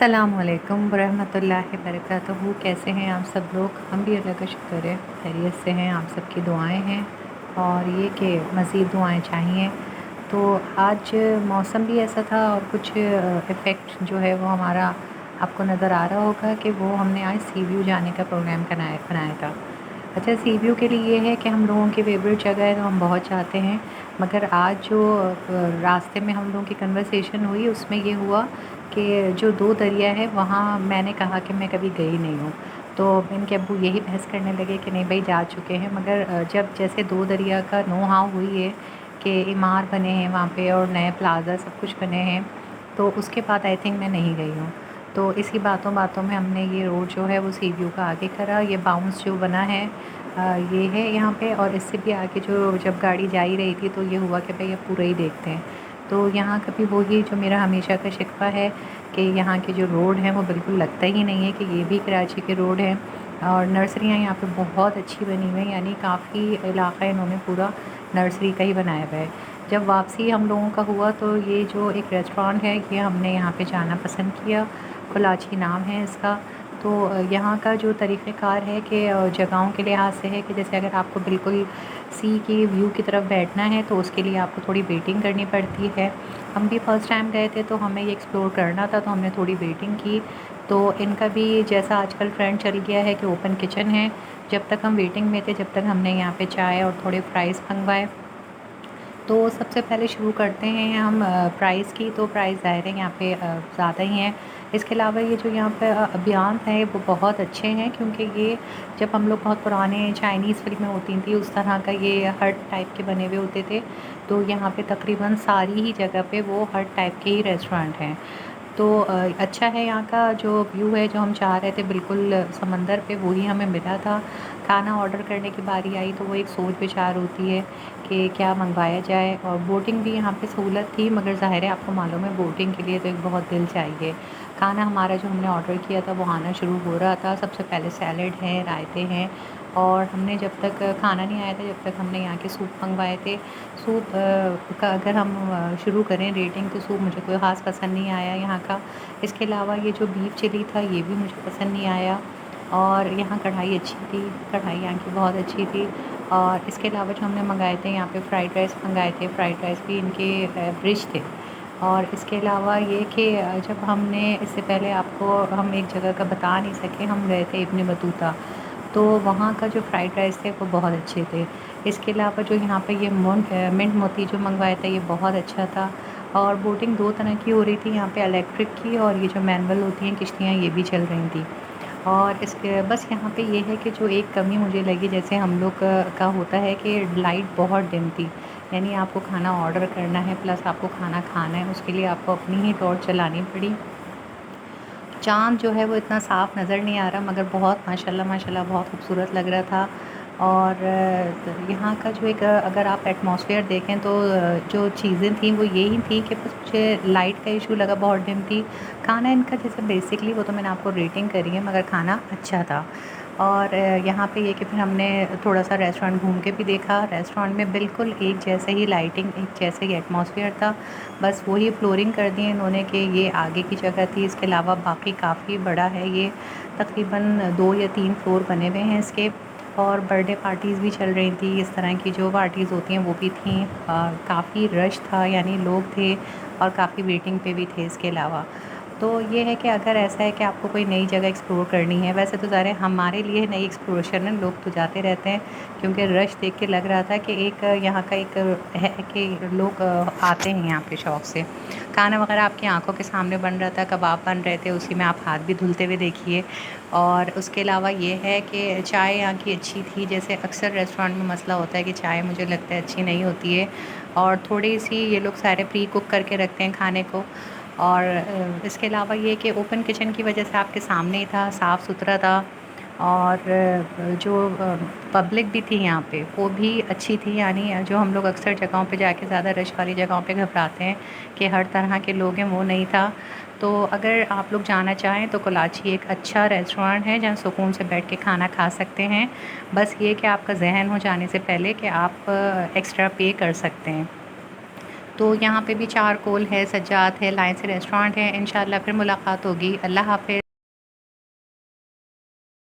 अस्सलामुअलैकुम वरहमतुल्लाहि वबरकातुहू। कैसे हैं आप सब लोग? हम भी अल्लाह का शुक्र है खैरियत से हैं। आप सबकी दुआएं हैं और ये कि मज़ीद दुआएं चाहिए। तो आज मौसम भी ऐसा था और कुछ इफ़ेक्ट जो है वो हमारा आपको नज़र आ रहा होगा कि वो हमने आज सी व्यू जाने का प्रोग्राम बनाया था। अच्छा, सी व्यू के लिए ये है कि हम लोगों की फेवरेट जगह है तो हम बहुत चाहते हैं, मगर आज जो रास्ते में हम लोगों की कन्वर्सेशन हुई उसमें ये हुआ कि जो दो दरिया है वहाँ मैंने कहा कि मैं कभी गई नहीं हूँ। तो इनके अब्बू यही बहस करने लगे कि नहीं भाई जा चुके हैं, मगर जब जैसे दो दरिया का नो हाव हुई है कि इमार बने हैं वहाँ पे और नए प्लाज़ा सब कुछ बने हैं, तो उसके बाद आई थिंक मैं नहीं गई हूँ। तो इसी बातों बातों में हमने ये रोड जो है वो सी व्यू का आगे करा। ये बाउंस जो बना है ये है यहाँ पे, और इससे भी आगे जो जब गाड़ी जा ही रही थी तो ये हुआ कि भाई ये पूरा ही देखते हैं। तो यहाँ का भी वही जो मेरा हमेशा का शिकवा है कि यहाँ के जो रोड हैं वो बिल्कुल लगता ही नहीं है कि ये भी कराची के रोड हैं। और नर्सरियाँ यहाँ पे बहुत अच्छी बनी हुई हैं, यानी काफ़ी इलाका इन्होंने पूरा नर्सरी का ही बनाया हुआ है। जब वापसी हम लोगों का हुआ तो ये जो एक रेस्टोरेंट है ये हमने यहाँ पे जाना पसंद किया। कोलाची नाम है इसका। तो यहाँ का जो तरीक़ेकार है कि जगहों के लिहाज से है कि जैसे अगर आपको बिल्कुल सी की व्यू की तरफ बैठना है तो उसके लिए आपको थोड़ी वेटिंग करनी पड़ती है। हम भी फ़र्स्ट टाइम गए थे तो हमें ये एक्सप्लोर करना था तो हमने थोड़ी वेटिंग की। तो इनका भी जैसा आजकल ट्रेंड चल गया है कि ओपन किचन है। जब तक हम वेटिंग में थे जब तक हमने यहाँ पे चाय और थोड़े फ्राइज़ मंगवाए। तो सबसे पहले शुरू करते हैं हम प्राइस की। तो प्राइस ज़ाहिर है यहाँ पे ज़्यादा ही हैं। इसके अलावा ये जो यहाँ पे अभियान है वो बहुत अच्छे हैं, क्योंकि ये जब हम लोग बहुत पुराने चाइनीज़ फ़िल्में होती थी उस तरह का ये हट टाइप के बने हुए होते थे। तो यहाँ पे तकरीबन सारी ही जगह पे वो हट टाइप के ही रेस्टोरेंट हैं। तो अच्छा है यहाँ का जो व्यू है, जो हम चाह रहे थे बिल्कुल समंदर पे, वही हमें मिला था। खाना ऑर्डर करने की बारी आई तो वो एक सोच विचार होती है कि क्या मंगवाया जाए। और बोटिंग भी यहाँ पे सहूलत थी, मगर ज़ाहिर है आपको मालूम है बोटिंग के लिए तो एक बहुत दिल चाहिए। खाना हमारा जो हमने ऑर्डर किया था वो आना शुरू हो रहा था। सबसे पहले सैलड है, रायते हैं, और हमने जब तक खाना नहीं आया था जब तक हमने यहाँ के सूप मंगवाए थे। सूप का अगर हम शुरू करें रेटिंग तो सूप मुझे कोई ख़ास पसंद नहीं आया यहाँ का। इसके अलावा ये जो बीफ चिली था ये भी मुझे पसंद नहीं आया। और यहाँ कढ़ाई अच्छी थी, कढ़ाई यहाँ की बहुत अच्छी थी। और इसके अलावा जो हमने मंगाए थे यहाँ पे फ्राइड राइस मंगाए थे, फ्राइड राइस भी इनके एवरेज थे। और इसके अलावा ये कि जब हमने इससे पहले आपको हम एक जगह का बता नहीं सके, हम गए थे इब्न बतूता, तो वहाँ का जो फ्राइड राइस थे वो बहुत अच्छे थे। इसके अलावा जो यहाँ पे ये मिंट मोती जो मंगवाया था ये बहुत अच्छा था। और बोटिंग दो तरह की हो रही थी यहाँ पे, इलेक्ट्रिक की और ये जो मैनुअल होती हैं किश्तियाँ ये भी चल रही थी। और इसके बस यहाँ पे ये है कि जो एक कमी मुझे लगी, जैसे हम लोग का होता है कि लाइट बहुत डिम थी, यानी आपको खाना ऑर्डर करना है प्लस आपको खाना खाना है, उसके लिए आपको अपनी ही टॉर्च चलानी पड़ी। चाँद जो है वो इतना साफ़ नज़र नहीं आ रहा, मगर बहुत माशाल्लाह माशाल्लाह बहुत खूबसूरत लग रहा था। और यहाँ का जो एक अगर आप एटमॉस्फेयर देखें तो जो चीज़ें थी वो यही थी कि बस मुझे लाइट का इशू लगा, बहुत डिम थी। खाना इनका जैसे बेसिकली वो तो मैंने आपको रेटिंग करी है, मगर खाना अच्छा था। और यहाँ पे ये कि फिर हमने थोड़ा-सा रेस्टोरेंट घूम के भी देखा। रेस्टोरेंट में बिल्कुल एक जैसे ही लाइटिंग, एक जैसे ही एटमॉस्फेयर था। बस वही फ्लोरिंग कर दी इन्होंने कि ये आगे की जगह थी, इसके अलावा बाकी काफ़ी बड़ा है ये, तकरीबन 2 या 3 फ्लोर बने हुए हैं इसके। और बर्थडे पार्टीज़ भी चल रही थी, इस तरह की जो पार्टीज़ होती हैं वो भी थीं। काफ़ी रश था, यानी लोग थे और काफ़ी वेटिंग पे भी थे इसके अलावा। तो ये है कि अगर ऐसा है कि आपको कोई नई जगह एक्सप्लोर करनी है, वैसे तो ज़ाहिर है हमारे लिए नई एक्सप्लोरेशन है, लोग तो जाते रहते हैं, क्योंकि रश देख के लग रहा था कि एक यहाँ का एक है कि लोग आते हैं यहाँ पे शौक़ से। खाना वगैरह आपकी आंखों के सामने बन रहा था, कबाब बन रहे थे, उसी में आप हाथ भी धुलते हुए देखिए। और उसके अलावा ये है कि चाय यहाँ की अच्छी थी। जैसे अक्सर रेस्टोरेंट में मसला होता है कि चाय मुझे लगता है अच्छी नहीं होती है, और थोड़ी-सी ये लोग सारे प्री कुक करके रखते हैं खाने को। और इसके अलावा ये कि ओपन किचन की वजह से आपके सामने ही था, साफ़-सुथरा था। और जो पब्लिक भी थी यहाँ पे वो भी अच्छी थी, यानी जो हम लोग अक्सर जगहों पे जाके ज़्यादा रश वाली जगहों पे घबराते हैं कि हर तरह के लोग हैं, वो नहीं था। तो अगर आप लोग जाना चाहें तो कोलाची एक अच्छा रेस्टोरेंट है जहाँ सुकून से बैठ के खाना खा सकते हैं। बस ये कि आपका ज़हन हो जाने से पहले कि आप एक्स्ट्रा पे कर सकते हैं। तो यहाँ पे भी चारकोल है, सज्जाद है, लाइन से रेस्टोरेंट है। इंशाल्लाह फिर मुलाकात होगी। अल्लाह हाफ़िज़।